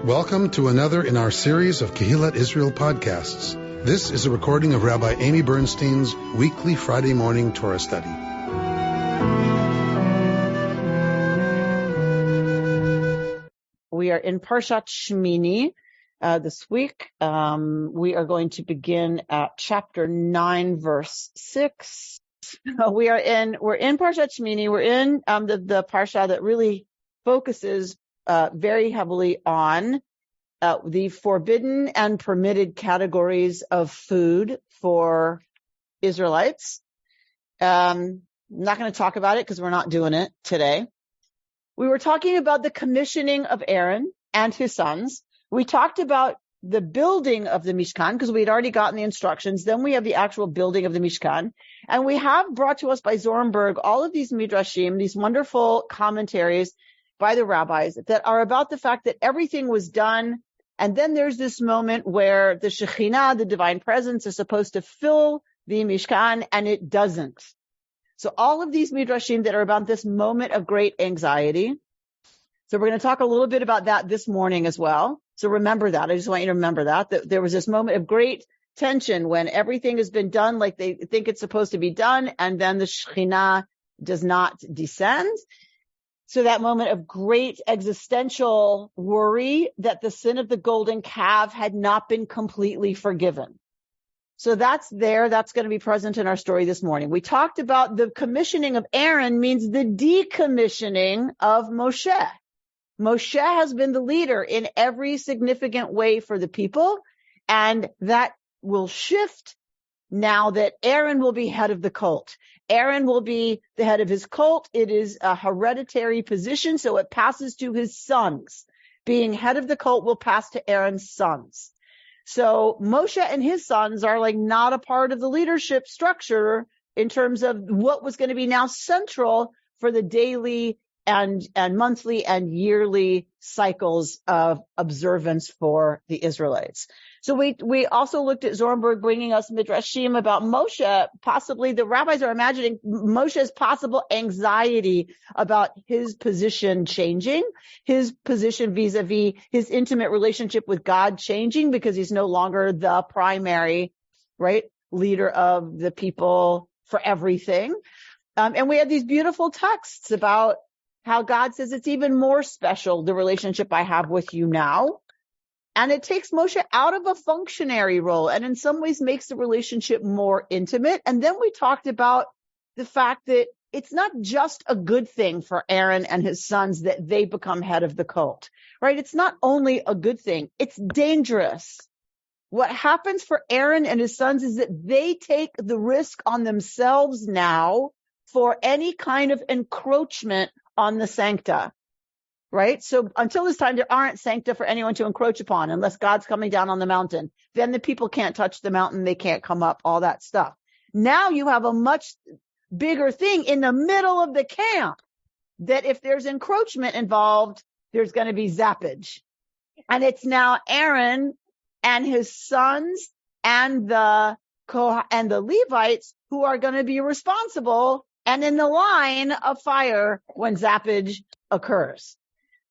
Welcome to another in our series of Kehillat Israel podcasts. This is a recording of Rabbi Amy Bernstein's weekly Friday morning Torah study. We are in Parshat Shemini this week. We are going to begin at chapter 9, verse 6. We're in Parshat Shemini. We're in the parsha that really focuses very heavily on the forbidden and permitted categories of food for Israelites. I'm not going to talk about it because we're not doing it today. We were talking about the commissioning of Aaron and his sons. We talked about the building of the Mishkan because we had already gotten the instructions. Then we have the actual building of the Mishkan. And we have brought to us by Zornberg all of these midrashim, these wonderful commentaries by the rabbis that are about the fact that everything was done. And then there's this moment where the Shekhinah, the divine presence, is supposed to fill the Mishkan, and it doesn't. So all of these midrashim that are about this moment of great anxiety. So we're going to talk a little bit about that this morning as well. So remember that. I just want you to remember that there was this moment of great tension when everything has been done like they think it's supposed to be done, and then the Shekhinah does not descend. So that moment of great existential worry that the sin of the golden calf had not been completely forgiven. So that's there. That's going to be present in our story this morning. We talked about the commissioning of Aaron means the decommissioning of Moshe. Moshe has been the leader in every significant way for the people, and that will shift now that Aaron will be head of the cult. Aaron will be the head of his cult. It is a hereditary position, so it passes to his sons. Being head of the cult will pass to Aaron's sons. So Moshe and his sons are like not a part of the leadership structure in terms of what was going to be now central for the daily and monthly and yearly cycles of observance for the Israelites. So we also looked at Zornberg bringing us midrashim about Moshe. Possibly the rabbis are imagining Moshe's possible anxiety about his position changing, his position vis-a-vis his intimate relationship with God changing because he's no longer the primary, right, leader of the people for everything. And we had these beautiful texts about how God says it's even more special, the relationship I have with you now. And it takes Moshe out of a functionary role and in some ways makes the relationship more intimate. And then we talked about the fact that it's not just a good thing for Aaron and his sons that they become head of the cult, right? It's not only a good thing, it's dangerous. What happens for Aaron and his sons is that they take the risk on themselves now for any kind of encroachment on the sancta, right? So until this time, there aren't sancta for anyone to encroach upon unless God's coming down on the mountain. Then the people can't touch the mountain. They can't come up, all that stuff. Now you have a much bigger thing in the middle of the camp that if there's encroachment involved, there's going to be zappage. And it's now Aaron and his sons and the Levites who are going to be responsible and in the line of fire when zappage occurs.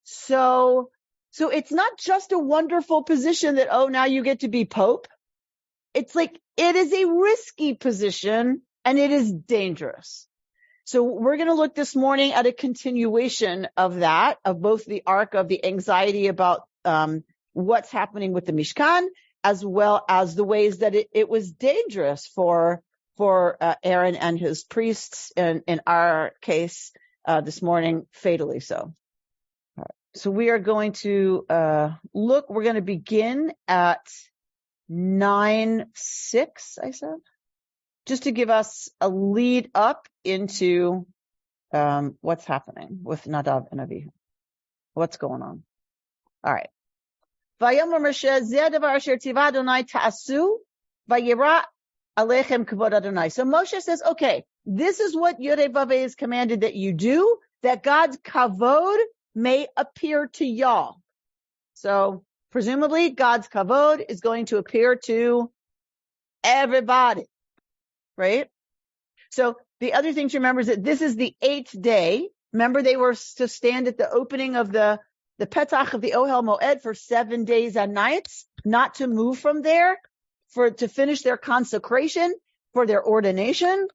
So it's not just a wonderful position that, oh, now you get to be Pope. It's like, it is a risky position and it is dangerous. So we're going to look this morning at a continuation of that, of both the arc of the anxiety about what's happening with the Mishkan, as well as the ways that it was dangerous for Aaron and his priests, and in our case this morning, fatally so. All right. So we are going to we're going to begin at 9:6, I said, just to give us a lead up into what's happening with Nadav and Avihu. What's going on? All right. Vayomer Moshe, zeh davar asher tzivah Adonai ta'asu, vayira Alechem kavod Adonai. So Moshe says, okay, this is what Yodeh-Vaveh is commanded that you do, that God's kavod may appear to y'all. So presumably God's kavod is going to appear to everybody, right? So the other thing to remember is that this is the 8th day. Remember, they were to stand at the opening of the the Petach of the Ohel Moed for 7 days and nights, not to move from there, to finish their consecration, for their ordination.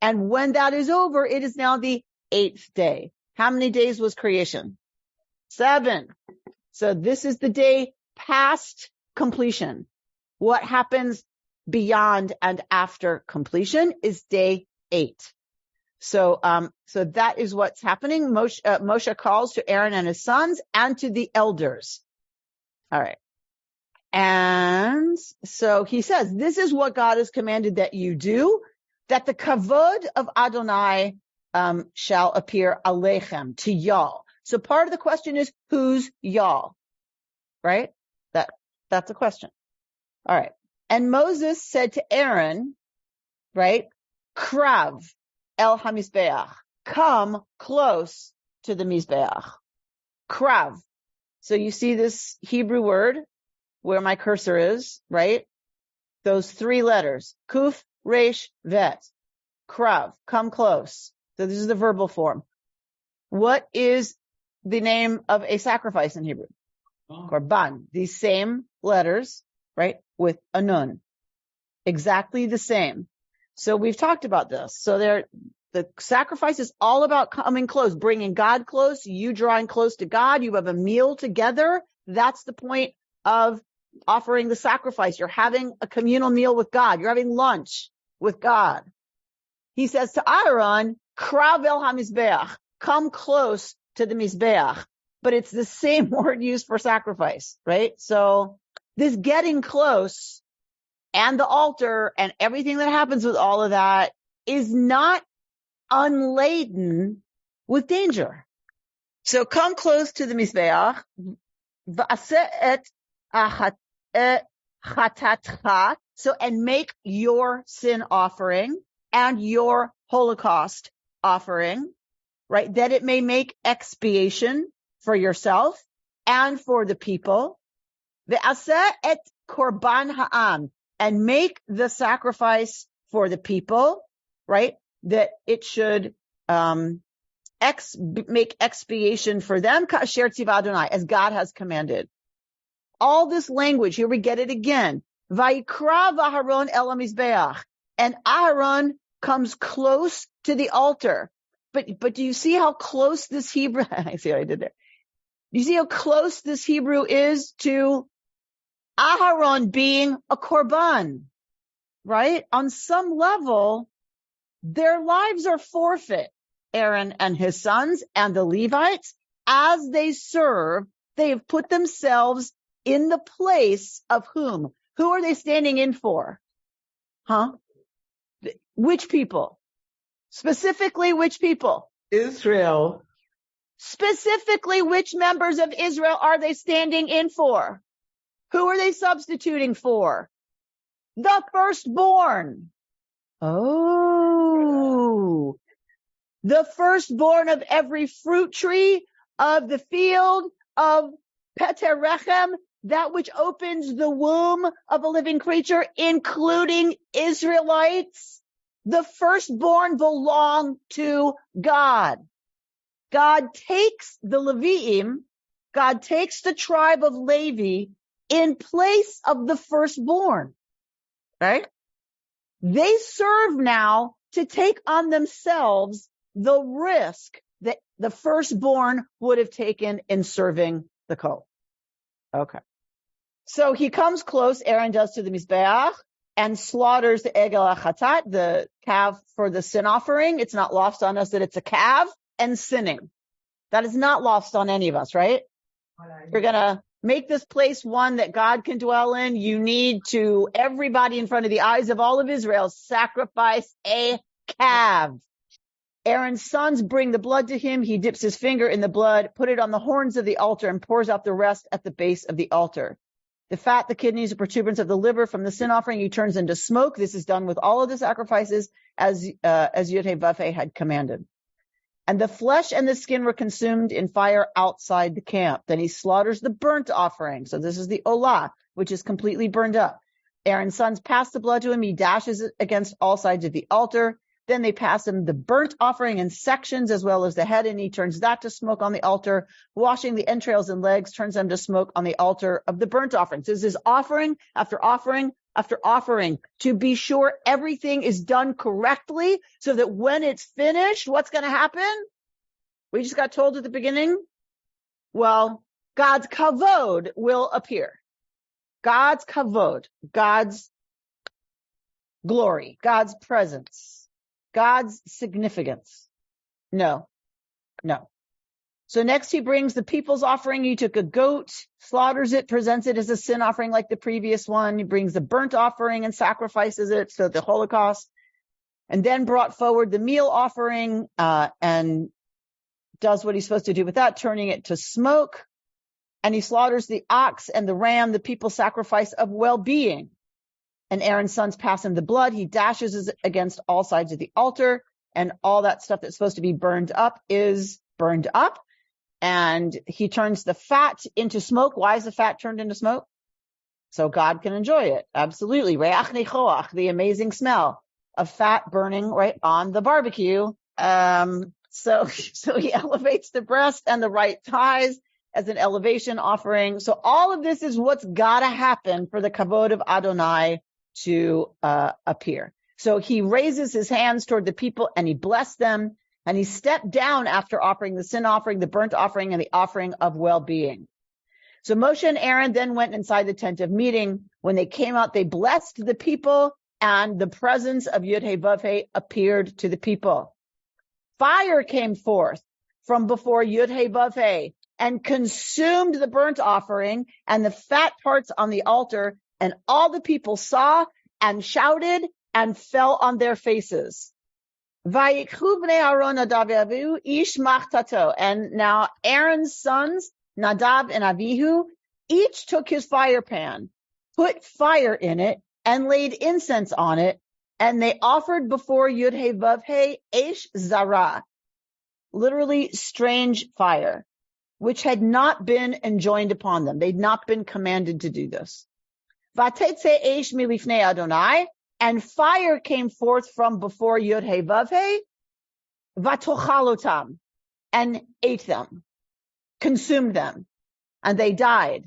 And when that is over, it is now the 8th day. How many days was creation? 7. So this is the day past completion. What happens beyond and after completion is day 8. So that is what's happening. Moshe calls to Aaron and his sons and to the elders. All right. And so he says, this is what God has commanded that you do, that the kavod of Adonai shall appear alechem, to y'all. So part of the question is, who's y'all? Right? That's a question. All right. And Moses said to Aaron, right, krav el hamizbeach, come close to the mizbeach. Krav. So you see this Hebrew word where my cursor is, right? Those 3 letters, kuf, resh, vet. Krav, come close. So this is the verbal form. What is the name of a sacrifice in Hebrew? Korban. These same letters, right, with a nun. Exactly the same. So we've talked about this. So the sacrifice is all about coming close, bringing God close, you drawing close to God. You have a meal together. That's the point of offering the sacrifice. You're having a communal meal with God. You're having lunch with God. He says to Aaron, krav el hamizbeach, come close to the mizbeach. But it's the same word used for sacrifice, right? So this getting close and the altar and everything that happens with all of that is not unladen with danger. So come close to the mizbeach, so and make your sin offering and your Holocaust offering, right? That it may make expiation for yourself and for the people. Ve'aseh et korban ha'am, and make the sacrifice for the people, right? That it should make expiation for them, ka'asher tziva Adonai, as God has commanded. All this language, here we get it again. Vayikra v'Aharon el hamizbeach, and Aaron comes close to the altar. But do you see how close this Hebrew? I see what I did there. Do you see how close this Hebrew is to Aharon being a korban, right? On some level, their lives are forfeit. Aaron and his sons and the Levites, as they serve, they have put themselves in the place of whom? Who are they standing in for? Which people? Specifically, which people? Israel. Specifically, which members of Israel are they standing in for? Who are they substituting for? The firstborn. Oh. The firstborn of every fruit tree, of the field, of Peterechem, that which opens the womb of a living creature, including Israelites. The firstborn belong to God. God takes the Leviim, God takes the tribe of Levi in place of the firstborn, right? They serve now to take on themselves the risk that the firstborn would have taken in serving the Kohen. Okay. So he comes close, Aaron does, to the Mizbeach, and slaughters the Egel HaChatat, the calf for the sin offering. It's not lost on us that it's a calf, and sinning. That is not lost on any of us, right? You're going to make this place one that God can dwell in. You need to, everybody in front of the eyes of all of Israel, sacrifice a calf. Aaron's sons bring the blood to him. He dips his finger in the blood, put it on the horns of the altar, and pours out the rest at the base of the altar. The fat, the kidneys, the protuberance of the liver from the sin offering, he turns into smoke. This is done with all of the sacrifices as Yud-Heh-Vav-Heh had commanded. And the flesh and the skin were consumed in fire outside the camp. Then he slaughters the burnt offering. So this is the olah, which is completely burned up. Aaron's sons pass the blood to him. He dashes it against all sides of the altar. Then they pass him the burnt offering in sections as well as the head, and he turns that to smoke on the altar. Washing the entrails and legs turns them to smoke on the altar of the burnt offering. So this is offering after offering after offering to be sure everything is done correctly so that when it's finished, what's going to happen? We just got told at the beginning. Well, God's kavod will appear. God's kavod, God's glory, God's presence, God's significance. No. So next he brings the people's offering. He took a goat, slaughters it, presents it as a sin offering like the previous one. He brings the burnt offering and sacrifices it, so the Holocaust, and then brought forward the meal offering and does what he's supposed to do with that, turning it to smoke. And he slaughters the ox and the ram, the people's sacrifice of well-being. And Aaron's sons pass him the blood. He dashes it against all sides of the altar, and all that stuff that's supposed to be burned up is burned up. And he turns the fat into smoke. Why is the fat turned into smoke? So God can enjoy it. Absolutely. Reach nechoach, the amazing smell of fat burning right on the barbecue. So he elevates the breast and the right thighs as an elevation offering. So all of this is what's got to happen for the kavod of Adonai to appear. So he raises his hands toward the people and he blessed them, and he stepped down after offering the sin offering, the burnt offering, and the offering of well-being. So Moshe and Aaron then went inside the tent of meeting. When they came out, they blessed the people, and the presence of Yud-Heh-Vav-Heh appeared to the people. Fire came forth from before Yud-Heh-Vav-Heh and consumed the burnt offering and the fat parts on the altar, and all the people saw and shouted and fell on their faces. Vayikra bnei Aaron Nadav v'Avihu ish machtato. And now Aaron's sons, Nadav and Avihu, each took his fire pan, put fire in it, and laid incense on it, and they offered before Yud-Heh-Vav-Heh Eish Zara, literally strange fire, which had not been enjoined upon them. They'd not been commanded to do this. Vatetze Eish milifnei Adonai, and fire came forth from before Yud-Heh-Vav-Heh, vatochalotam, and ate them, consumed them, and they died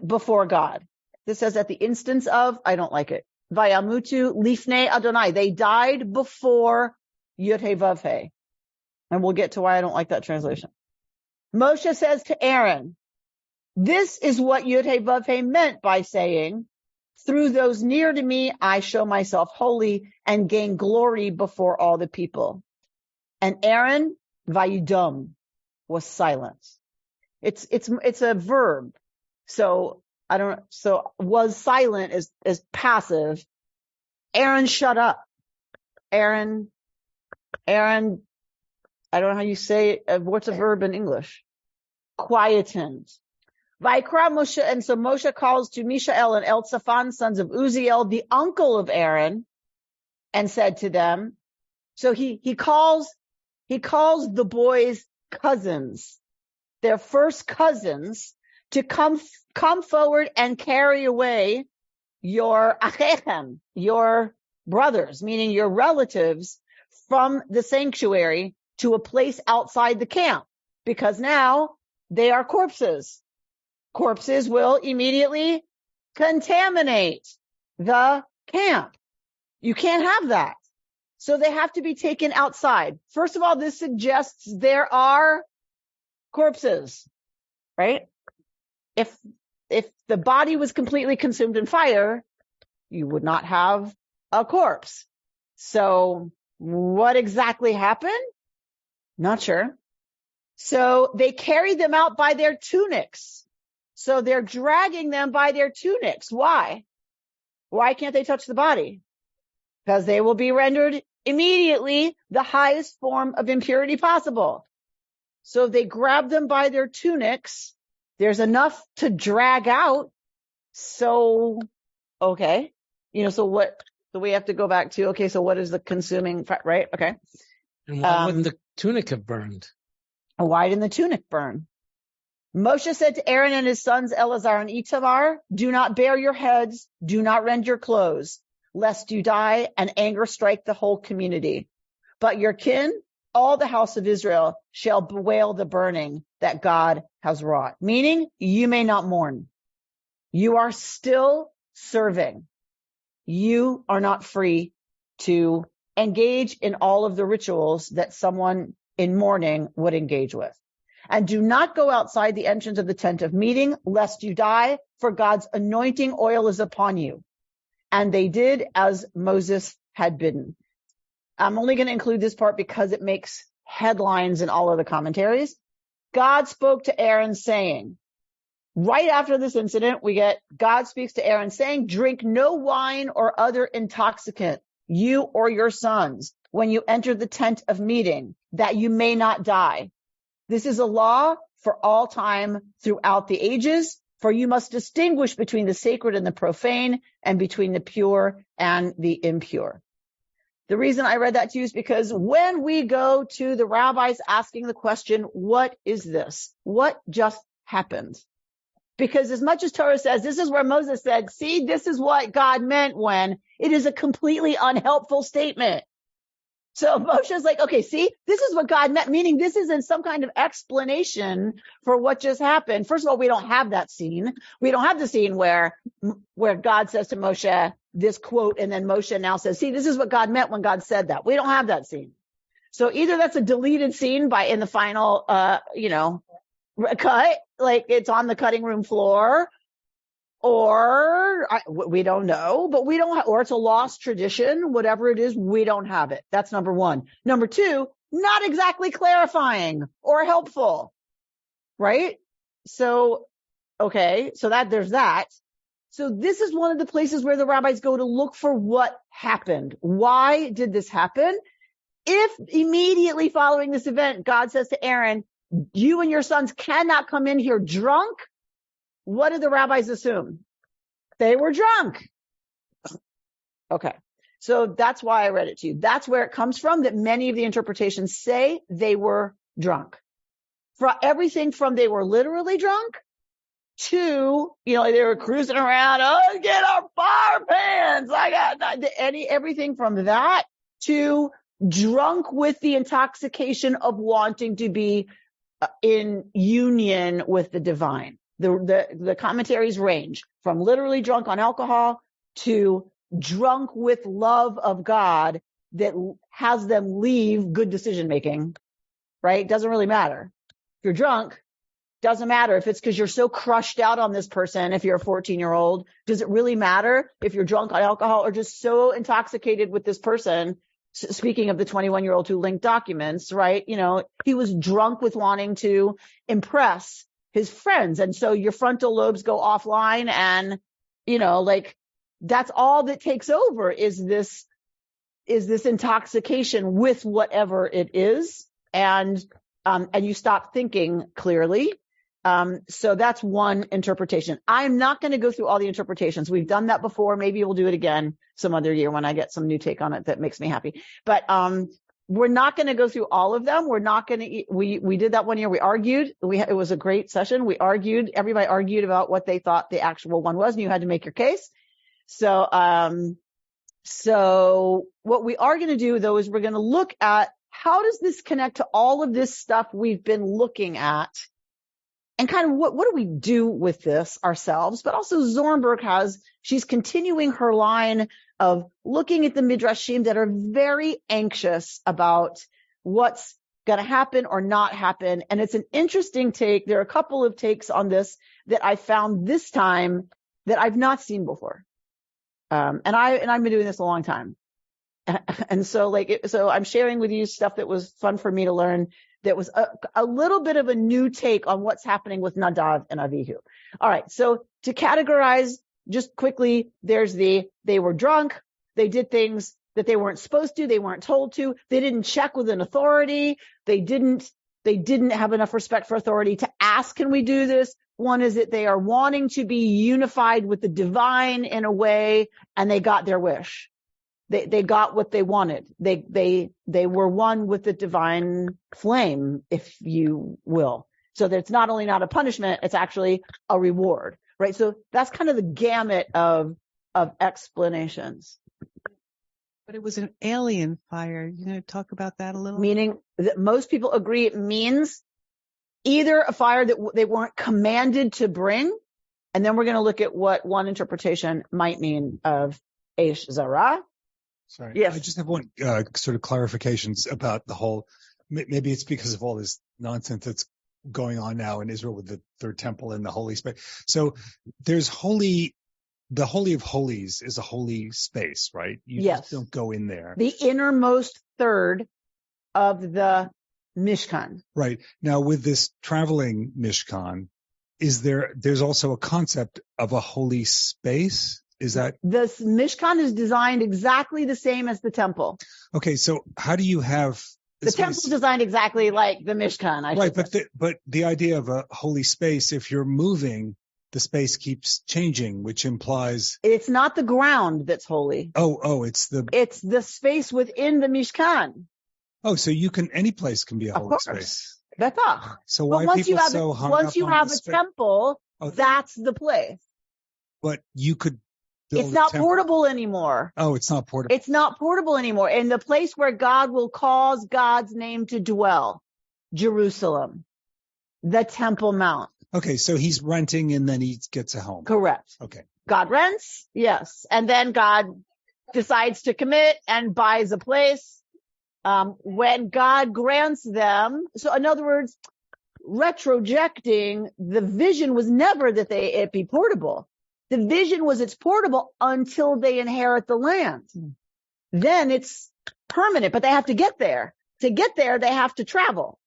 before God. This says at the instance of, I don't like it, Vayamutu lifnei Adonai. They died before Yud-Heh-Vav-Heh. And we'll get to why I don't like that translation. Moshe says to Aaron, this is what Yud-Heh-Vav-Heh meant by saying, through those near to me, I show myself holy and gain glory before all the people. And Aaron, vayidom, was silent. It's a verb. So was silent is passive. Aaron, shut up. Aaron, I don't know how you say it. What's a verb in English? Quietened. Vayikra Moshe, and so Moshe calls to Mishael and Eltzaphan, sons of Uziel, the uncle of Aaron, and said to them, so he calls the boys cousins, their first cousins, to come forward and carry away your achechem, your brothers, meaning your relatives, from the sanctuary to a place outside the camp, because now they are corpses. Corpses will immediately contaminate the camp. You can't have that. So they have to be taken outside. First of all, this suggests there are corpses, right? If the body was completely consumed in fire, you would not have a corpse. So what exactly happened? Not sure. So they carried them out by their tunics. So they're dragging them by their tunics. Why? Why can't they touch the body? Because they will be rendered immediately the highest form of impurity possible. So they grab them by their tunics. There's enough to drag out. So, okay. So we have to go back to, okay, so what is the consuming, right? Okay. And why wouldn't the tunic have burned? Why didn't the tunic burn? Moshe said to Aaron and his sons Eleazar and Itamar, do not bare your heads, do not rend your clothes. lest you die, and anger strike the whole community. But your kin, all the house of Israel, shall bewail the burning that God has wrought. Meaning, you may not mourn. You are still serving. You are not free to engage in all of the rituals that someone in mourning would engage with. And do not go outside the entrance of the tent of meeting, lest you die, for God's anointing oil is upon you. And they did as Moses had bidden. I'm only going to include this part because it makes headlines in all of the commentaries. God spoke to Aaron saying, right after this incident, we get God speaks to Aaron saying, drink no wine or other intoxicant, you or your sons, when you enter the tent of meeting, that you may not die. This is a law for all time throughout the ages, for you must distinguish between the sacred and the profane, and between the pure and the impure. The reason I read that to you is because when we go to the rabbis asking the question, what is this? What just happened? Because as much as Torah says, this is where Moses said, see, this is what God meant when, it is a completely unhelpful statement. So Moshe's like, okay, see, this is what God meant, meaning this isn't some kind of explanation for what just happened. First of all, we don't have that scene. We don't have the scene where God says to Moshe this quote, and then Moshe now says, see, this is what God meant when God said that. We don't have that scene. So either that's a deleted scene in the final, cut, like it's on the cutting room floor, or we don't know, but we don't have, or it's a lost tradition, whatever it is, we don't have it. That's number one. Number two, not exactly clarifying or helpful, right? So, okay, so there's that. So this is one of the places where the rabbis go to look for what happened. Why did this happen? If immediately following this event, God says to Aaron, you and your sons cannot come in here drunk, what did the rabbis assume? They were drunk. Okay. So that's why I read it to you. That's where it comes from, that many of the interpretations say they were drunk. For everything from they were literally drunk to, they were cruising around, oh, get our fire pans. I got everything from that to drunk with the intoxication of wanting to be in union with the divine. The commentaries range from literally drunk on alcohol to drunk with love of God that has them leave good decision making, right? Doesn't really matter. If you're drunk, doesn't matter if it's because you're so crushed out on this person. If you're a 14-year-old, does it really matter if you're drunk on alcohol or just so intoxicated with this person? Speaking of the 21-year-old who linked documents, right? He was drunk with wanting to impress his friends. And so your frontal lobes go offline and, that's all that takes over is this intoxication with whatever it is. And you stop thinking clearly. So that's one interpretation. I'm not going to go through all the interpretations. We've done that before. Maybe we'll do it again some other year when I get some new take on it that makes me happy. But, we're not going to go through all of them. We're not going to, we did that one year. We argued. It was a great session. We argued. Everybody argued about what they thought the actual one was, and you had to make your case. So what we are going to do though is we're going to look at how does this connect to all of this stuff we've been looking at, and kind of what do we do with this ourselves? But also Zornberg she's continuing her line of looking at the midrashim that are very anxious about what's going to happen or not happen. And it's an interesting take. There are a couple of takes on this that I found this time that I've not seen before. And I've been doing this a long time. And so so I'm sharing with you stuff that was fun for me to learn. That was a little bit of a new take on what's happening with Nadav and Avihu. All right. So to categorize just quickly, there's they were drunk. They did things that they weren't supposed to. They weren't told to. They didn't check with an authority. They didn't have enough respect for authority to ask, can we do this? One is that they are wanting to be unified with the divine in a way, and they got their wish. They got what they wanted. They were one with the divine flame, if you will. So that it's not only not a punishment, it's actually a reward, right? So that's kind of the gamut of explanations. But it was an alien fire. You going to talk about that a little? Meaning that most people agree it means either a fire that they weren't commanded to bring, and then we're going to look at what one interpretation might mean of Eish Zara. Sorry. Yes. I just have one sort of clarifications about the whole, maybe it's because of all this nonsense that's going on now in Israel with the third temple and the holy space. So there's the Holy of Holies is a holy space, right? You just don't go in there. The innermost third of the Mishkan. Right. Now with this traveling Mishkan, there's also a concept of a holy space? Is that? The Mishkan is designed exactly the same as the temple. Okay, so how do you have... The temple is designed exactly like the Mishkan, right, but the idea of a holy space, if you're moving, the space keeps changing, which implies... It's not the ground that's holy. It's the space within the Mishkan. Oh, so any place can be a holy space. Betach. So why are people so hung up on once you have a temple, that's the place. But you could... It's not portable anymore. Oh, it's not portable. It's not portable anymore. And the place where God will cause God's name to dwell, Jerusalem, the Temple Mount. Okay, so he's renting and then he gets a home. Correct. Okay. God rents, yes. And then God decides to commit and buys a place. When God grants them, so in other words, retrojecting, the vision was never that it be portable. The vision was it's portable until they inherit the land. Then it's permanent, but they have to get there. To get there, they have to travel.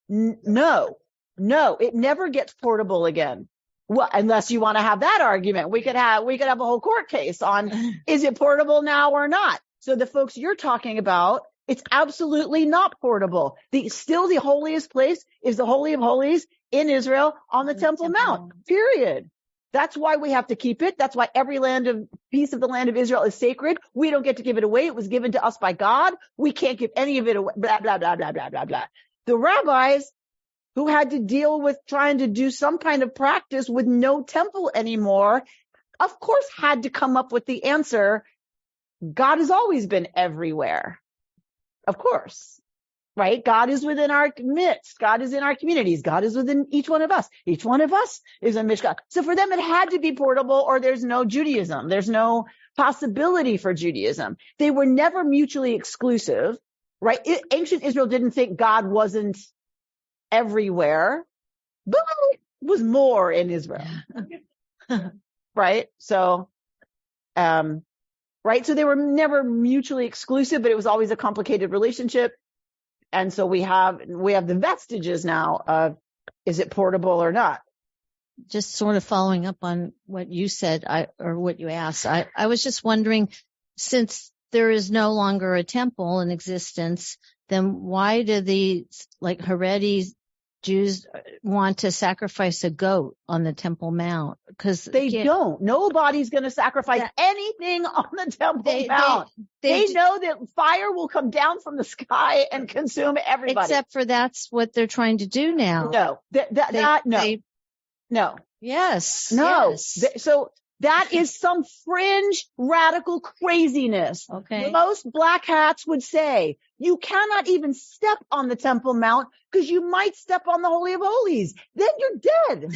No, it never gets portable again. Well, unless you want to have that argument, we could have a whole court case on, is it portable now or not? So the folks you're talking about, it's absolutely not portable. Still the holiest place is the Holy of Holies in Israel on the Temple Mount, period. That's why we have to keep it. That's why every piece of the land of Israel is sacred. We don't get to give it away. It was given to us by God. We can't give any of it away. Blah, blah, blah, blah, blah, blah, blah. The rabbis who had to deal with trying to do some kind of practice with no temple anymore, of course, had to come up with the answer. God has always been everywhere. Of course. Right? God is within our midst. God is in our communities. God is within each one of us. Each one of us is a Mishkan. So for them, it had to be portable or there's no Judaism. There's no possibility for Judaism. They were never mutually exclusive, right? Ancient Israel didn't think God wasn't everywhere, but it was more in Israel. Right? So, right? So they were never mutually exclusive, but it was always a complicated relationship. And so we have the vestiges now of, is it portable or not? Just sort of following up on what you said, or what you asked. I was just wondering, since there is no longer a temple in existence, then why do the Haredi Jews want to sacrifice a goat on the Temple Mount? Because they don't. Nobody's going to sacrifice anything on the Temple Mount. They know that fire will come down from the sky and consume everybody. Except for that's what they're trying to do now. No, no. Yes. No. Yes. So that is some fringe radical craziness. Okay. Most black hats would say you cannot even step on the Temple Mount because you might step on the Holy of Holies. Then you're dead.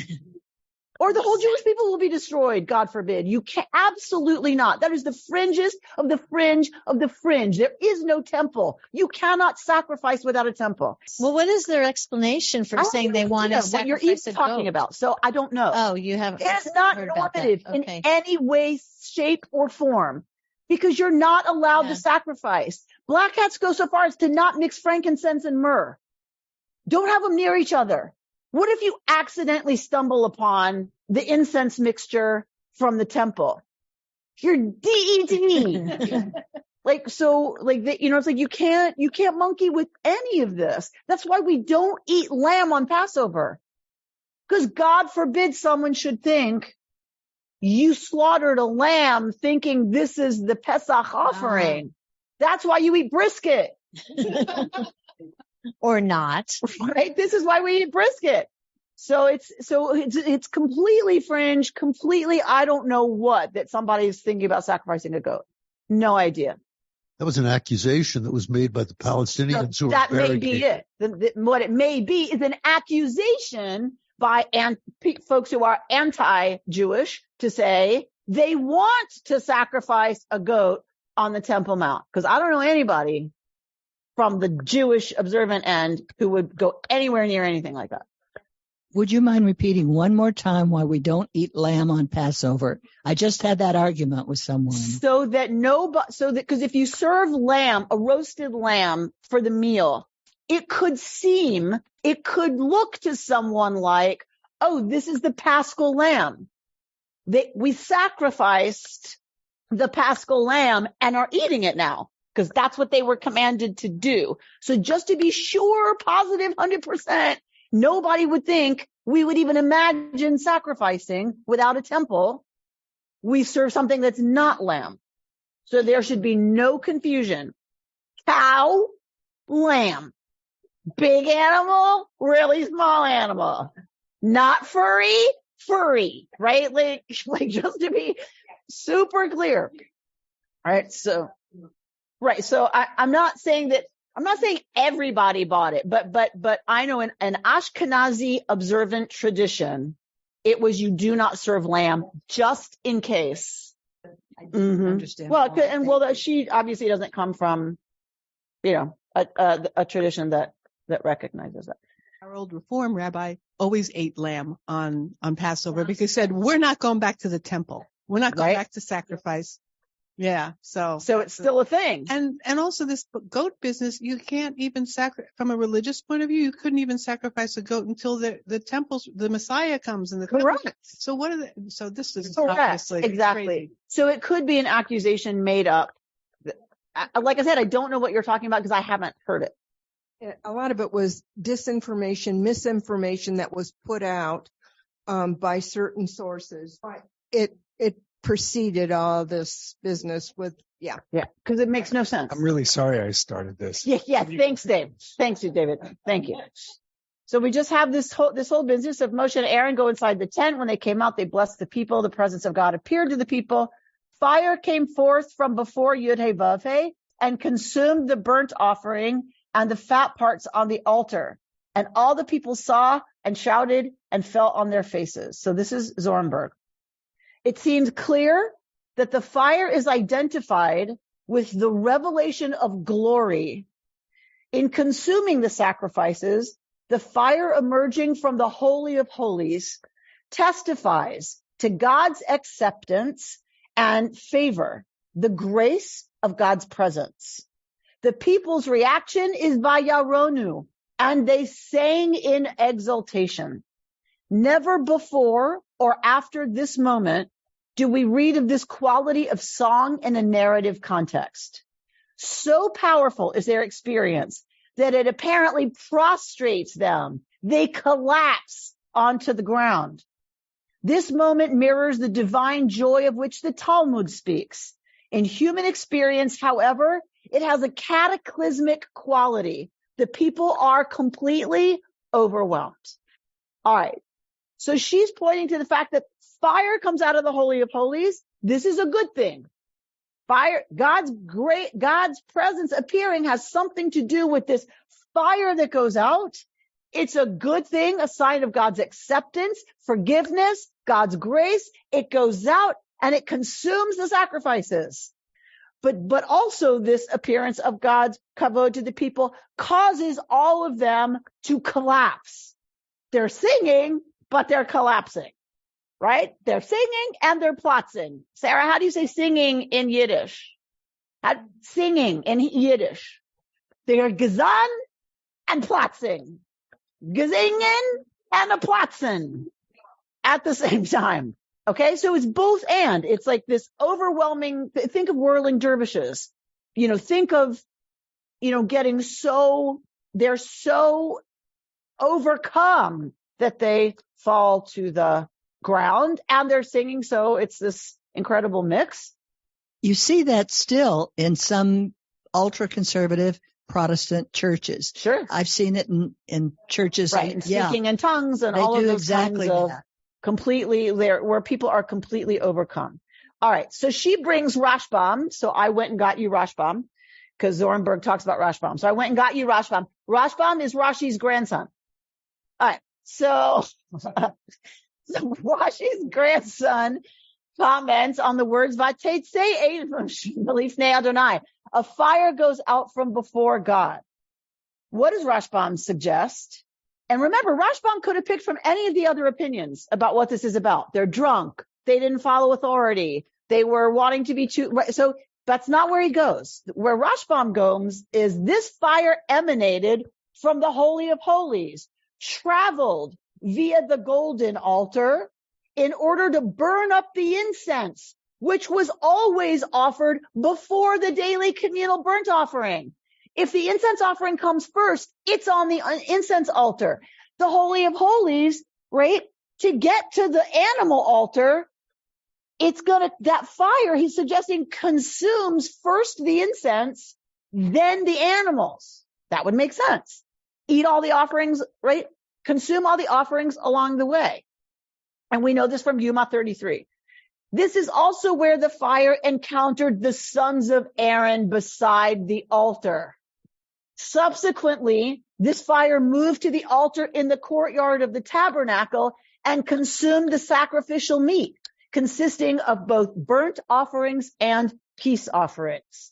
Or the whole Jewish people will be destroyed, God forbid. You can absolutely not. That is the fringest of the fringe of the fringe. There is no temple. You cannot sacrifice without a temple. Well, what is their explanation for saying they want to sacrifice what you're even talking about? So I don't know. Oh, you haven't. It is not normative in any way, shape, or form, because you're not allowed to sacrifice. Black hats go so far as to not mix frankincense and myrrh. Don't have them near each other. What if you accidentally stumble upon the incense mixture from the temple? You're DED. It's like you can't monkey with any of this. That's why we don't eat lamb on Passover. Because God forbid someone should think you slaughtered a lamb thinking this is the Pesach offering. That's why you eat brisket. Or not. Right? This is why we eat brisket. So it's completely fringe, completely I don't know what that somebody is thinking about sacrificing a goat. No idea. That was an accusation that was made by the Palestinians who were that may be barricaded. it. What it may be is an accusation by folks who are anti-Jewish to say they want to sacrifice a goat on the Temple Mount. Because I don't know anybody from the Jewish observant end who would go anywhere near anything like that. Would you mind repeating one more time why we don't eat lamb on Passover? I just had that argument with someone. Because if you serve lamb, a roasted lamb for the meal, it could look to someone like, oh, this is the Paschal lamb. We sacrificed the Paschal lamb and are eating it now, because that's what they were commanded to do. So just to be sure, positive 100%, nobody would think we would even imagine sacrificing without a temple. We serve something that's not lamb. So there should be no confusion. Cow, lamb. Big animal, really small animal. Not furry, right? Like just to be super clear. All right. So I'm not saying everybody bought it, but I know in an Ashkenazi observant tradition, it was you do not serve lamb just in case. I didn't understand. Well, she obviously doesn't come from, a tradition that recognizes that. Our old Reform rabbi always ate lamb on Passover because he said, we're not going back to the temple. We're not going back to sacrifice. Yeah. So it's still a thing. And also this goat business, you can't even from a religious point of view, you couldn't even sacrifice a goat until the temples, the Messiah comes in the correct. Temple. So what are so this is correct. Obviously exactly. Crazy. So it could be an accusation made up. Like I said, I don't know what you're talking about because I haven't heard it. A lot of it was disinformation, misinformation that was put out by certain sources. It preceded all this business with, because it makes no sense. I'm really sorry I started this. Yeah. Thanks, Dave. Thanks you, David. Thank you. So we just have this whole business of Moshe and Aaron go inside the tent. When they came out, they blessed the people. The presence of God appeared to the people. Fire came forth from before Yud-Heh-Vav-Heh and consumed the burnt offering and the fat parts on the altar. And all the people saw and shouted and fell on their faces. So this is Zornberg. It seems clear that the fire is identified with the revelation of glory. In consuming the sacrifices, the fire emerging from the Holy of Holies testifies to God's acceptance and favor, the grace of God's presence. The people's reaction is vayaronu, and they sang in exultation. Never before or after this moment do we read of this quality of song in a narrative context. So powerful is their experience that it apparently prostrates them. They collapse onto the ground. This moment mirrors the divine joy of which the Talmud speaks. In human experience, however, it has a cataclysmic quality. The people are completely overwhelmed. All right. So she's pointing to the fact that fire comes out of the Holy of Holies. This is a good thing. Fire, God's presence appearing has something to do with this fire that goes out. It's a good thing, a sign of God's acceptance, forgiveness, God's grace. It goes out and it consumes the sacrifices. But also this appearance of God's kavod to the people causes all of them to collapse. They're singing, but they're collapsing, right? They're singing and they're plotzing. Sarah, how do you say singing in Yiddish? Singing in Yiddish. They're gesang and plotzing. Gesingen and a plotzing at the same time. Okay, so it's both and. It's like this overwhelming, think of whirling dervishes. Think of, getting they're so overcome that they fall to the ground and they're singing. So it's this incredible mix. You see that still in some ultra-conservative Protestant churches. Sure. I've seen it in churches. Right, and speaking in tongues and all of those exactly kinds of completely there, where people are completely overcome. All right. So she brings Rashbam. So I went and got you Rashbam. because Zornberg talks about Rashbam. So I went and got you Rashbam. Rashbam is Rashi's grandson. All right. So Rashi's grandson comments on the words, Adonai. A fire goes out from before God. What does Rashbam suggest? And remember, Rashbam could have picked from any of the other opinions about what this is about. They're drunk. They didn't follow authority. They were wanting to be too, so that's not where he goes. Where Rashbam goes is this fire emanated from the Holy of Holies, traveled via the golden altar in order to burn up the incense, which was always offered before the daily communal burnt offering. If the incense offering comes first, it's on the incense altar. The Holy of Holies, right? To get to the animal altar, that fire, he's suggesting, consumes first the incense, then the animals. That would make sense. Eat all the offerings, right? Consume all the offerings along the way. And we know this from Yuma 33. This is also where the fire encountered the sons of Aaron beside the altar. Subsequently, this fire moved to the altar in the courtyard of the tabernacle and consumed the sacrificial meat, consisting of both burnt offerings and peace offerings.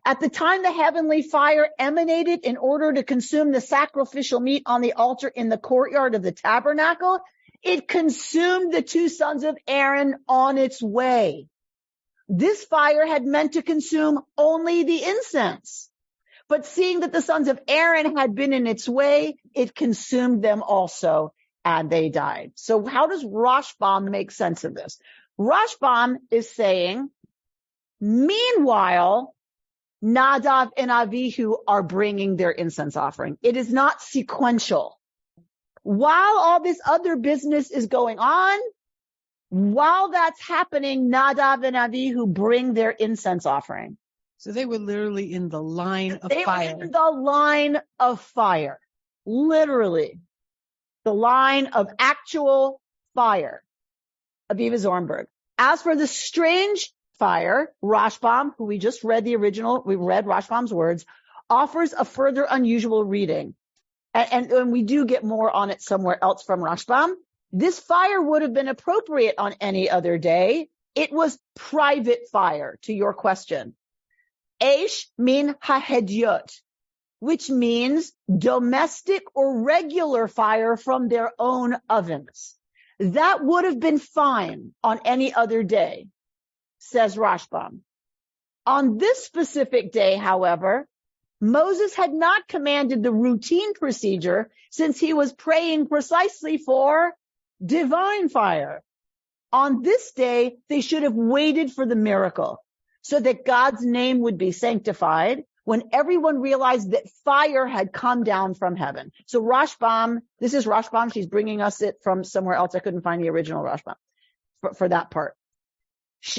At the time the heavenly fire emanated in order to consume the sacrificial meat on the altar in the courtyard of the tabernacle, it consumed the two sons of Aaron on its way. This fire had meant to consume only the incense. But seeing that the sons of Aaron had been in its way, it consumed them also, and they died. So how does Rashbam make sense of this? Rashbam is saying, meanwhile, Nadav and Avihu are bringing their incense offering. It is not sequential. While all this other business is going on, while that's happening, Nadav and Avihu bring their incense offering. So they were literally in the line of fire. They were in the line of fire. Literally. The line of actual fire. Aviva Zornberg. As for the strange fire, Rashbam, who we just read we read Rashbam's words, offers a further unusual reading. And we do get more on it somewhere else from Rashbam. This fire would have been appropriate on any other day. It was private fire, to your question. Eish min hahedyot, which means domestic or regular fire from their own ovens. That would have been fine on any other day, says Rashbam. On this specific day, however, Moses had not commanded the routine procedure since he was praying precisely for divine fire. On this day, they should have waited for the miracle so that God's name would be sanctified when everyone realized that fire had come down from heaven. So Rashbam, this is Rashbam. She's bringing us it from somewhere else. I couldn't find the original Rashbam for that part.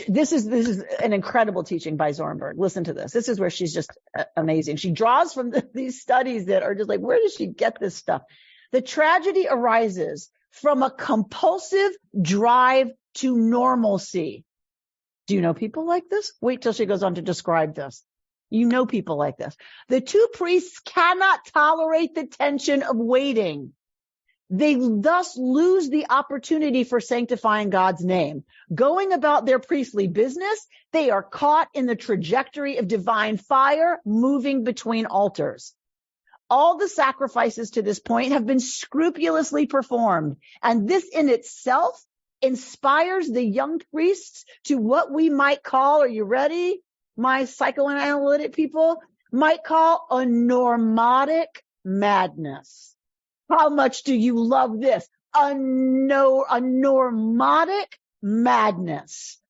This is an incredible teaching by Zornberg. Listen to this. This is where she's just amazing. She draws from these studies that are just like, where does she get this stuff? The tragedy arises from a compulsive drive to normalcy. Do you know people like this? Wait till she goes on to describe this. You know people like this. The two priests cannot tolerate the tension of waiting. They thus lose the opportunity for sanctifying God's name. Going about their priestly business, they are caught in the trajectory of divine fire moving between altars. All the sacrifices to this point have been scrupulously performed, and this in itself inspires the young priests to what we might call, are you ready, my psychoanalytic people, might call a normatic madness. How much do you love this? A normatic madness.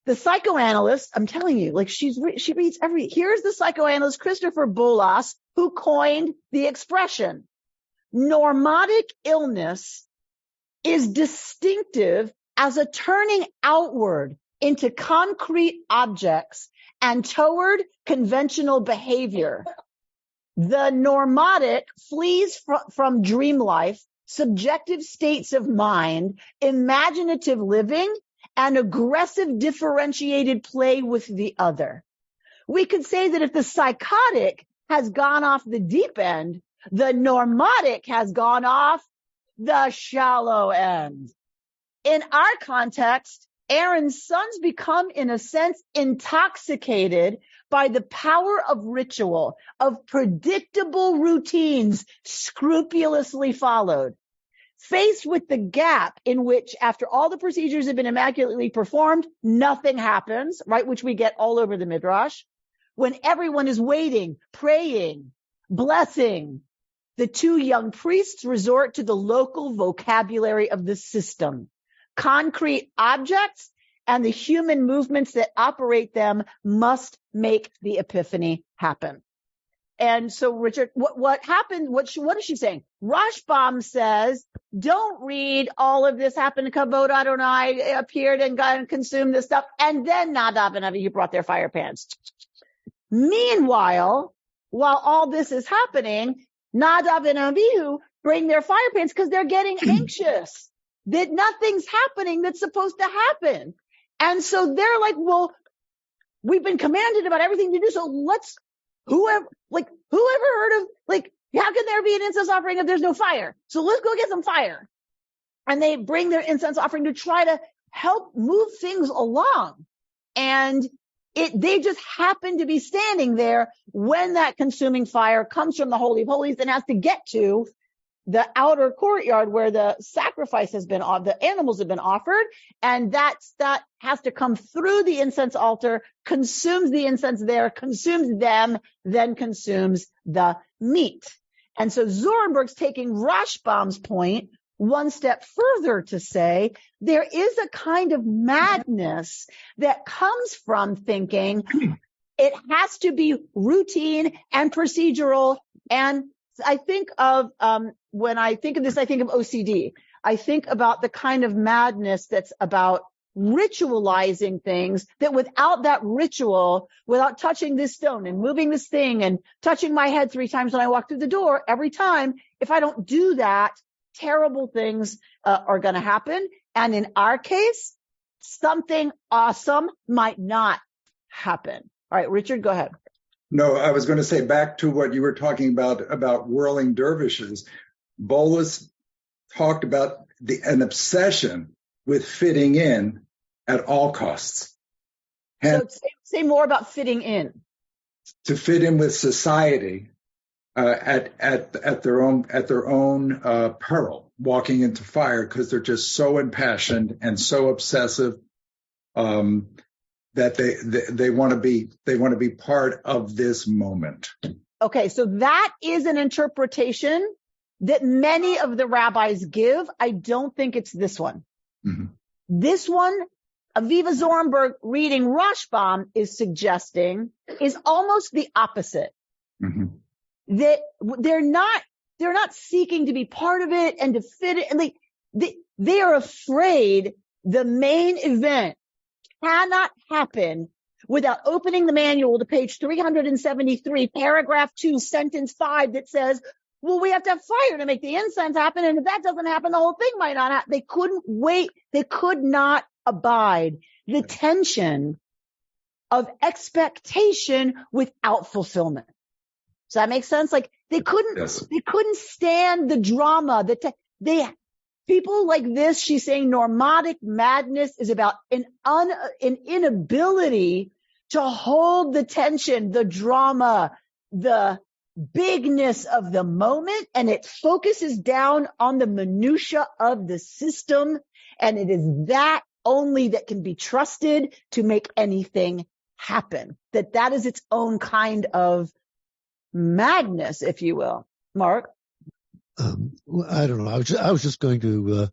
The psychoanalyst, I'm telling you, like she reads here's the psychoanalyst Christopher Bolas, who coined the expression. Normatic illness is distinctive as a turning outward into concrete objects and toward conventional behavior. The normatic flees from dream life, subjective states of mind, imaginative living, and aggressive differentiated play with the other. we could say that if the psychotic has gone off the deep end, the normatic has gone off the shallow end. In our context, Aaron's sons become, in a sense, intoxicated by the power of ritual, of predictable routines scrupulously followed. Faced with the gap in which, after all the procedures have been immaculately performed, nothing happens, right, which we get all over the Midrash, when everyone is waiting, praying, blessing, the two young priests resort to the local vocabulary of the system. Concrete objects and the human movements that operate them must make the epiphany happen. And so, Richard, what happened? What is she saying? Rashbam says, don't read all of this happened. Kavod Adonai appeared and God and consumed this stuff, and then Nadav and Avihu brought their fire pans. Meanwhile, while all this is happening, Nadav and Avihu bring their fire pans because they're getting anxious that nothing's happening that's supposed to happen. And so they're like, well, we've been commanded about everything to do, so let's, whoever heard of, like, how can there be an incense offering if there's no fire? So let's go get some fire. And they bring their incense offering to try to help move things along. And they just happen to be standing there when that consuming fire comes from the Holy of Holies and has to get to the outer courtyard where the sacrifice has been, the animals have been offered, and that has to come through the incense altar, consumes the incense there, consumes them, then consumes the meat. And so Zorenberg's taking Rashbam's point one step further to say there is a kind of madness that comes from thinking it has to be routine and procedural. And I think of, when I think of this, I think of OCD. I think about the kind of madness that's about ritualizing things, that without that ritual, without touching this stone and moving this thing and touching my head 3 times when I walk through the door, every time, if I don't do that, terrible things are going to happen. And in our case, something awesome might not happen. All right, Richard, go ahead. No, I was going to say, back to what you were talking about whirling dervishes. Bolus talked about an obsession with fitting in at all costs. And so say more about fitting in. To fit in with society at their own peril, walking into fire, because they're just so impassioned and so obsessive that they want to be part of this moment. Okay, so that is an interpretation that many of the rabbis give. I don't think it's this one. Mm-hmm. This one, Aviva Zorenberg reading Rashbam is suggesting, is almost the opposite. Mm-hmm. That they're not seeking to be part of it and to fit it, and they are afraid the main event cannot happen without opening the manual to page 373, paragraph 2, sentence 5, that says, well, we have to have fire to make the incense happen, and if that doesn't happen, the whole thing might not happen. They couldn't wait. They could not abide the tension of expectation without fulfillment. Does that make sense? Like, they couldn't stand the drama. People like this, she's saying normatic madness is about an inability to hold the tension, the drama, the bigness of the moment, and it focuses down on the minutia of the system, and it is that only that can be trusted to make anything happen. That is its own kind of madness, if you will. Mark? I don't know. I was just going to,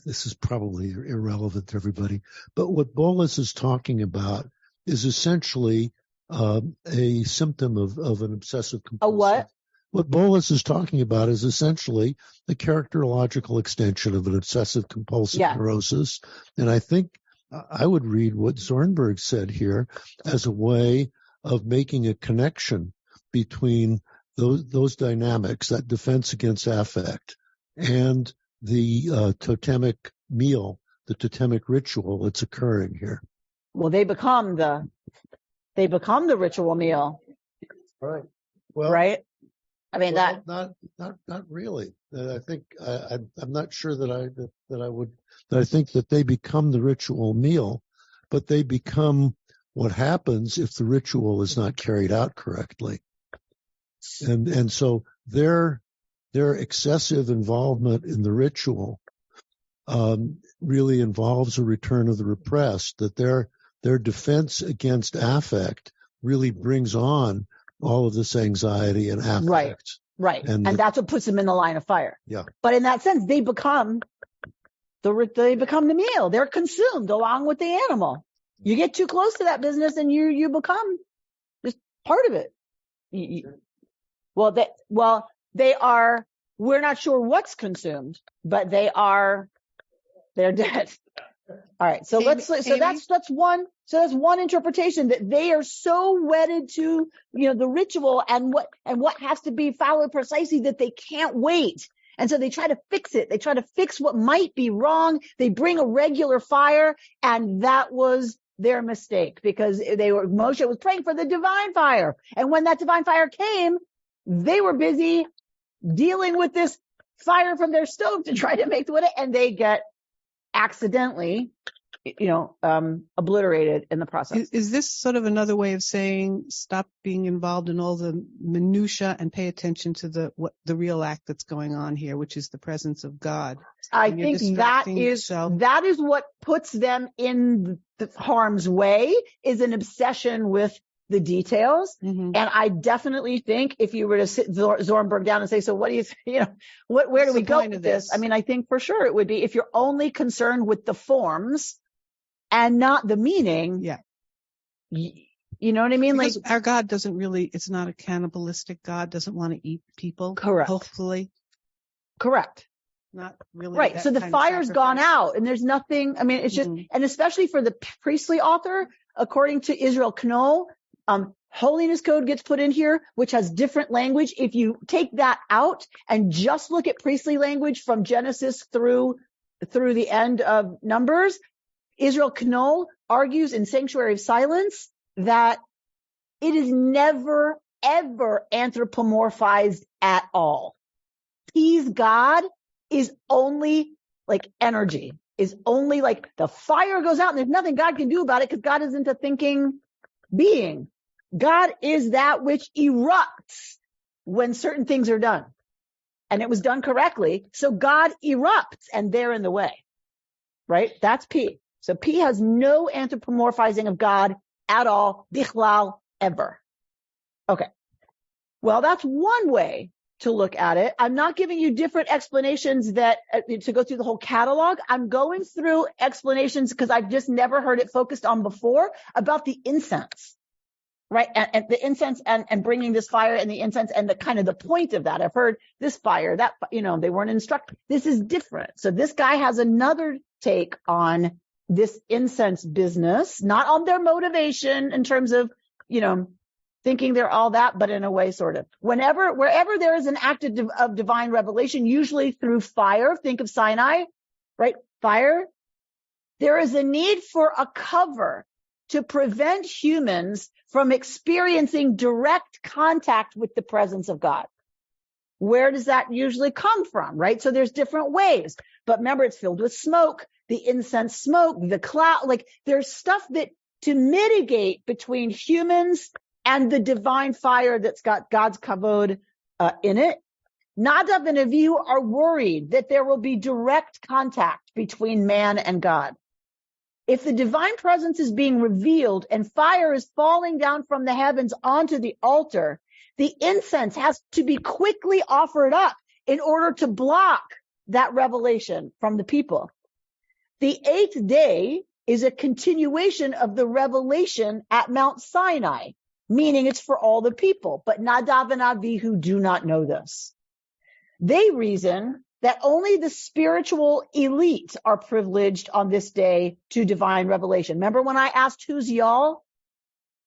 this is probably irrelevant to everybody, but what Bolus is talking about is essentially a symptom of an obsessive compulsive. A what? What Bolus is talking about is essentially the characterological extension of an obsessive compulsive neurosis. And I think I would read what Zorenberg said here as a way of making a connection between those dynamics, that defense against affect, and the totemic meal, the totemic ritual that's occurring here. Well, they become the they become the ritual meal. Right. Well, right? I mean, not really. I think I'm not sure that I think that they become the ritual meal, but they become what happens if the ritual is not carried out correctly. And so their excessive involvement in the ritual really involves a return of the repressed, that their defense against affect really brings on all of this anxiety and affect. Right. And that's what puts them in the line of fire. Yeah. But in that sense, they become the meal. They're consumed along with the animal. You get too close to that business and you become just part of it. They are, we're not sure what's consumed, but they're dead. All right. So that's one interpretation, that they are so wedded to, the ritual and what has to be followed precisely that they can't wait. And so they try to fix it. They try to fix what might be wrong. They bring a regular fire, and that was their mistake, because Moshe was praying for the divine fire. And when that divine fire came, they were busy dealing with this fire from their stove to try to make wood, and they get accidentally, obliterated in the process. Is this sort of another way of saying stop being involved in all the minutia and pay attention to the real act that's going on here, which is the presence of God? I think that is what puts them in the harm's way, is an obsession with the details. Mm-hmm. And I definitely think if you were to sit Zornberg down and say, so what do you, where do we go with this? I mean, I think for sure it would be, if you're only concerned with the forms and not the meaning. Yeah. You know what I mean? Because our God doesn't really, it's not a cannibalistic God, doesn't want to eat people. Correct. Hopefully. Correct. Not really. Right. So the fire's gone out and there's nothing, I mean, it's just, and especially for the priestly author, according to Israel Knoll, holiness code gets put in here, which has different language. If you take that out and just look at priestly language from Genesis through the end of Numbers, Israel Knoll argues in Sanctuary of Silence that it is never, ever anthropomorphized at all. He's God is only like energy, is only like the fire goes out and there's nothing God can do about it because God isn't a thinking being. God is that which erupts when certain things are done. And it was done correctly. So God erupts and they're in the way. Right? That's P. So P has no anthropomorphizing of God at all, bichlal, ever. Okay. Well, that's one way to look at it. I'm not giving you different explanations that to go through the whole catalog. I'm going through explanations because I've just never heard it focused on before about the incense. Right. And the incense and bringing this fire and the incense and the kind of the point of that. I've heard this fire, that, they weren't instructed. This is different. So this guy has another take on this incense business, not on their motivation in terms of, thinking they're all that, but in a way, sort of. Wherever there is an act of divine revelation, usually through fire, think of Sinai, right? Fire. There is a need for a cover to prevent humans from experiencing direct contact with the presence of God. Where does that usually come from, right? So there's different ways. But remember, it's filled with smoke, the incense smoke, the cloud, there's stuff that to mitigate between humans and the divine fire that's got God's kavod in it. Nadav and Avihu are worried that there will be direct contact between man and God. If the divine presence is being revealed and fire is falling down from the heavens onto the altar, the incense has to be quickly offered up in order to block that revelation from the people. The 8th day is a continuation of the revelation at Mount Sinai, meaning it's for all the people. But Nadav and Avihu do not know this. They reason that only the spiritual elite are privileged on this day to divine revelation. Remember when I asked who's y'all?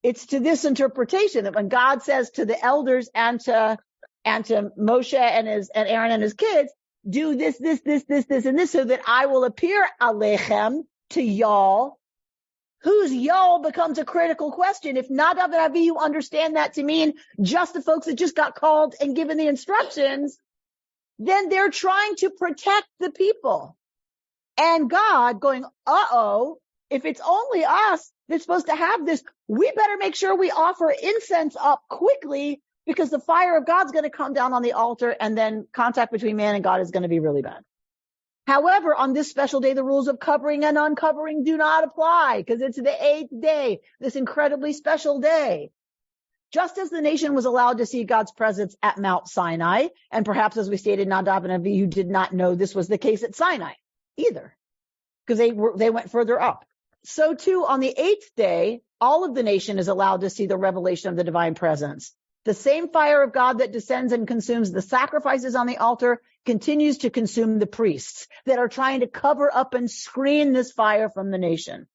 It's to this interpretation that when God says to the elders and to Moshe and Aaron and his kids, do this, and this, so that I will appear alechem to y'all. whose yo becomes a critical question. If Nadav and Avihu understand that to mean just the folks that just got called and given the instructions, then they're trying to protect the people. And God going, if it's only us that's supposed to have this, we better make sure we offer incense up quickly, because the fire of God's going to come down on the altar, and then contact between man and God is going to be really bad. However, on this special day, the rules of covering and uncovering do not apply, because it's the 8th day, this incredibly special day. Just as the nation was allowed to see God's presence at Mount Sinai, and perhaps as we stated, Nadav and Avihu did not know this was the case at Sinai either, because they went further up. So too, on the 8th day, all of the nation is allowed to see the revelation of the divine presence. The same fire of God that descends and consumes the sacrifices on the altar continues to consume the priests that are trying to cover up and screen this fire from the nation.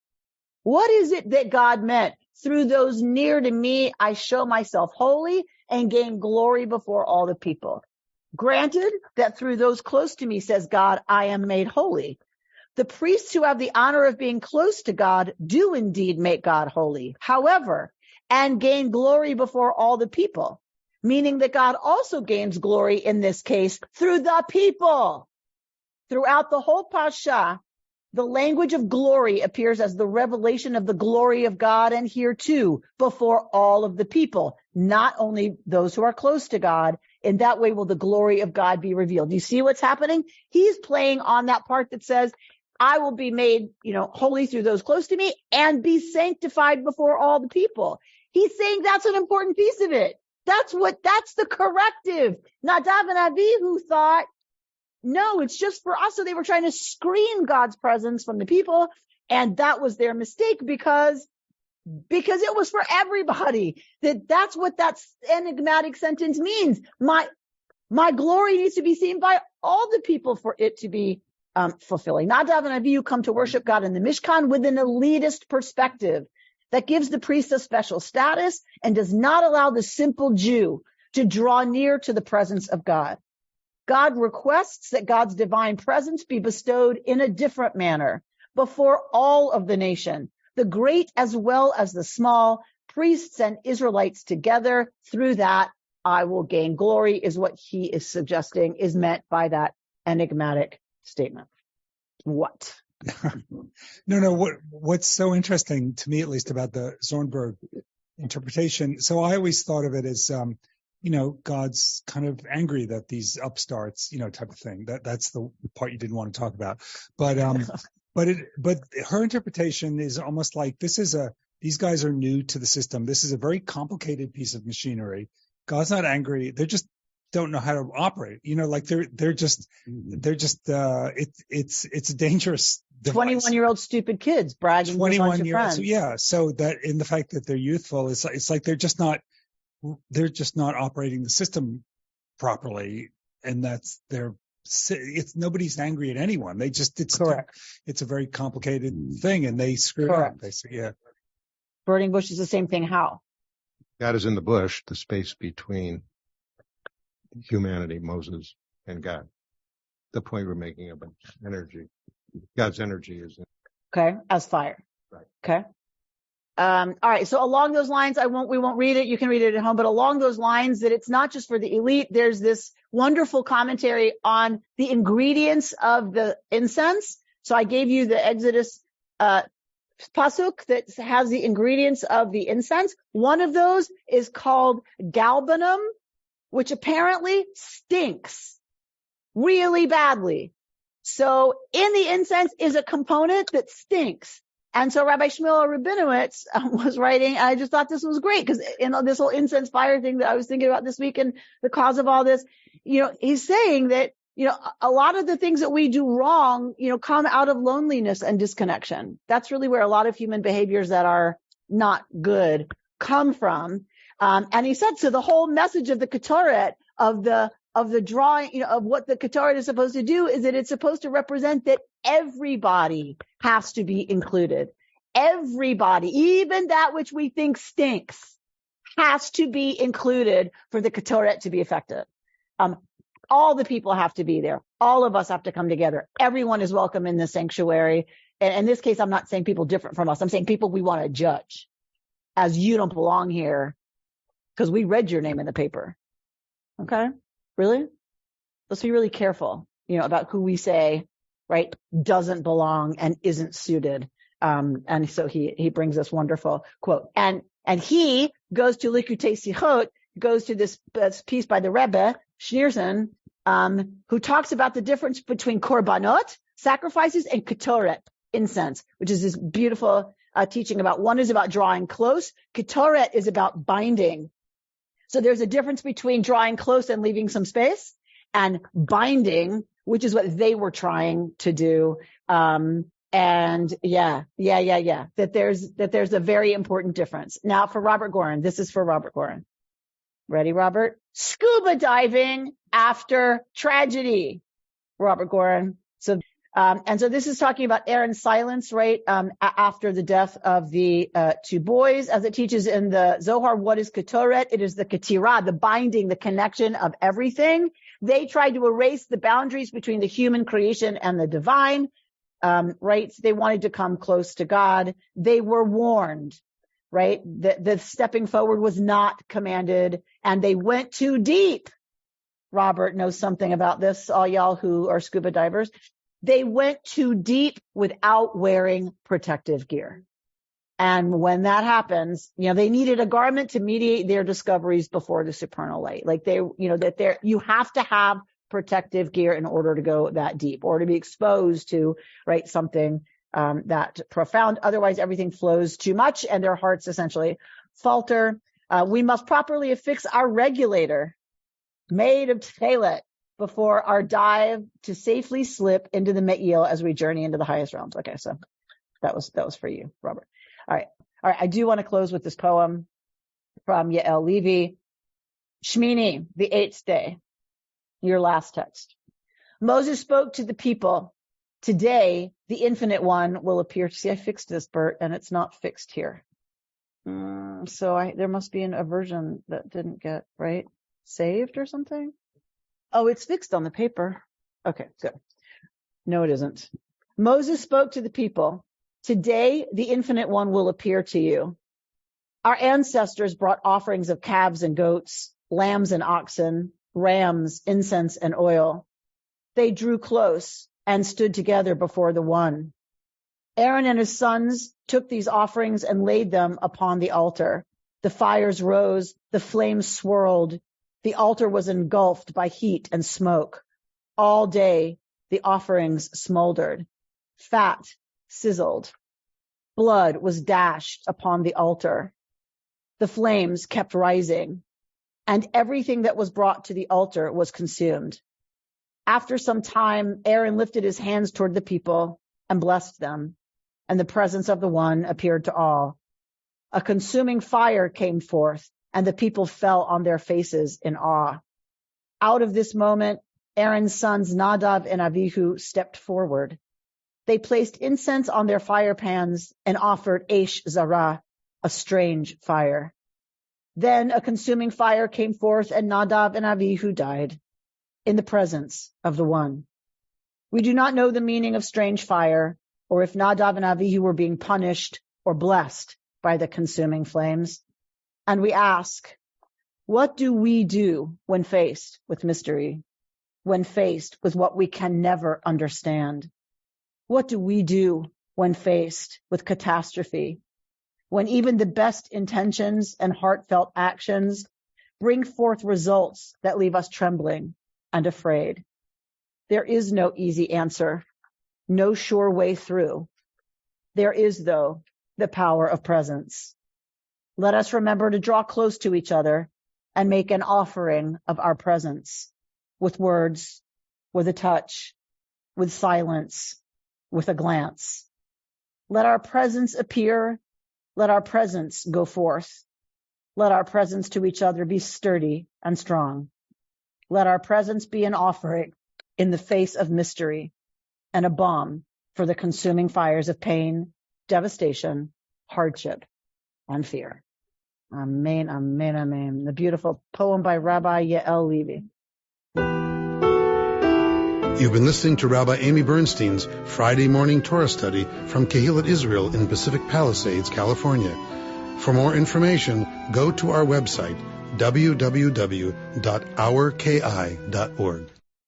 What is it that God meant? Through those near to me, I show myself holy and gain glory before all the people. Granted that through those close to me, says God, I am made holy. The priests who have the honor of being close to God do indeed make God holy. However, and gain glory before all the people, meaning that God also gains glory in this case through the people. Throughout the whole Pasha, the language of glory appears as the revelation of the glory of God, and here too, before all of the people, not only those who are close to God. In that way will the glory of God be revealed. You see what's happening? He's playing on that part that says, I will be made, holy through those close to me and be sanctified before all the people. He's saying that's an important piece of it. That's the corrective. Nadav and Avihu thought, no, it's just for us. So they were trying to screen God's presence from the people. And that was their mistake, because it was for everybody. That's what that enigmatic sentence means. My glory needs to be seen by all the people for it to be fulfilling. Nadav and Avihu come to worship God in the Mishkan with an elitist perspective that gives the priest a special status and does not allow the simple Jew to draw near to the presence of God. God requests that God's divine presence be bestowed in a different manner before all of the nation, the great as well as the small, priests and Israelites together. Through that, I will gain glory, is what he is suggesting is meant by that enigmatic statement. What? No. What's so interesting to me, at least, about the Zornberg interpretation? So I always thought of it as, God's kind of angry that these upstarts, type of thing. That's the part you didn't want to talk about. But her interpretation is almost like these guys are new to the system. This is a very complicated piece of machinery. God's not angry. They just don't know how to operate. It's a dangerous device. 21-year-old stupid kids bragging to a bunch of friends. Yeah. So that in the fact that they're youthful, it's like they're just not operating the system properly. And it's nobody's angry at anyone. Correct. It's a very complicated thing, and they screw it up, basically. Yeah. Burning bush is the same thing. How? God is in the bush, the space between humanity, Moses, and God. The point we're making about energy. God's energy is as fire. Right. Okay. All right. So along those lines, we won't read it. You can read it at home, but along those lines, that it's not just for the elite. There's this wonderful commentary on the ingredients of the incense. So I gave you the Exodus, pasuk that has the ingredients of the incense. One of those is called galbanum, which apparently stinks really badly. So in the incense is a component that stinks. And so Rabbi Shmuel Rabinowitz was writing, and I just thought this was great, because in this whole incense fire thing that I was thinking about this week and the cause of all this, he's saying that, a lot of the things that we do wrong, come out of loneliness and disconnection. That's really where a lot of human behaviors that are not good come from. And he said, so the whole message of the Ketoret, of the drawing, of what the Ketoret is supposed to do, is that it's supposed to represent that everybody has to be included. Everybody, even that which we think stinks, has to be included for the Ketoret to be effective. all the people have to be there. All of us have to come together. Everyone is welcome in the sanctuary. And in this case, I'm not saying people different from us. I'm saying people we want to judge as you don't belong here because we read your name in the paper. Okay? Really? Let's be really careful, about who we say, right, doesn't belong and isn't suited. And so he brings this wonderful quote. And he goes to Likutei Sichot, goes to this piece by the Rebbe, Schneerson, who talks about the difference between korbanot, sacrifices, and ketoret, incense, which is this beautiful teaching about, one is about drawing close, ketoret is about binding. So there's a difference between drawing close and leaving some space, and binding, which is what they were trying to do. That there's a very important difference. Now for Robert Gorin, this is for Robert Gorin. Ready, Robert? Scuba diving after tragedy. Robert Gorin. So this is talking about Aaron's silence, right? After the death of the two boys, as it teaches in the Zohar, what is ketoret? It is the ketirah, the binding, the connection of everything. They tried to erase the boundaries between the human creation and the divine, right? They wanted to come close to God. They were warned, right? The stepping forward was not commanded, and they went too deep. Robert knows something about this, all y'all who are scuba divers. They went too deep without wearing protective gear. And when that happens, they needed a garment to mediate their discoveries before the supernal light. Like you have to have protective gear in order to go that deep or to be exposed to, right, something that profound. Otherwise, everything flows too much and their hearts essentially falter. We must properly affix our regulator made of tchelet before our dive to safely slip into the Me'il as we journey into the highest realms. Okay, so that was for you, Robert. All right. I do want to close with this poem from Yael Levy. Shemini, the 8th day, your last text. Moses spoke to the people. Today, the Infinite One will appear. See, I fixed this, Bert, and it's not fixed here. So there must be a version that didn't get, right, saved or something. Oh, it's fixed on the paper. Okay, good. No, it isn't. Moses spoke to the people. Today, the Infinite One will appear to you. Our ancestors brought offerings of calves and goats, lambs and oxen, rams, incense and oil. They drew close and stood together before the One. Aaron and his sons took these offerings and laid them upon the altar. The fires rose, the flames swirled. The altar was engulfed by heat and smoke. All day, the offerings smoldered. Fat sizzled. Blood was dashed upon the altar. The flames kept rising, and everything that was brought to the altar was consumed. After some time, Aaron lifted his hands toward the people and blessed them, and the presence of the One appeared to all. A consuming fire came forth, and the people fell on their faces in awe. Out of this moment, Aaron's sons Nadav and Avihu stepped forward. They placed incense on their fire pans and offered Eish Zarah, a strange fire. Then a consuming fire came forth, and Nadav and Avihu died in the presence of the One. We do not know the meaning of strange fire, or if Nadav and Avihu were being punished or blessed by the consuming flames. And we ask, what do we do when faced with mystery, when faced with what we can never understand? What do we do when faced with catastrophe, when even the best intentions and heartfelt actions bring forth results that leave us trembling and afraid? There is no easy answer, no sure way through. There is, though, the power of presence. Let us remember to draw close to each other and make an offering of our presence with words, with a touch, with silence, with a glance. Let our presence appear. Let our presence go forth. Let our presence to each other be sturdy and strong. Let our presence be an offering in the face of mystery and a balm for the consuming fires of pain, devastation, hardship, and fear. Amen, amen, amen. The beautiful poem by Rabbi Yael Levy. You've been listening to Rabbi Amy Bernstein's Friday Morning Torah Study from Kehillat Israel in Pacific Palisades, California. For more information, go to our website, www.ourki.org.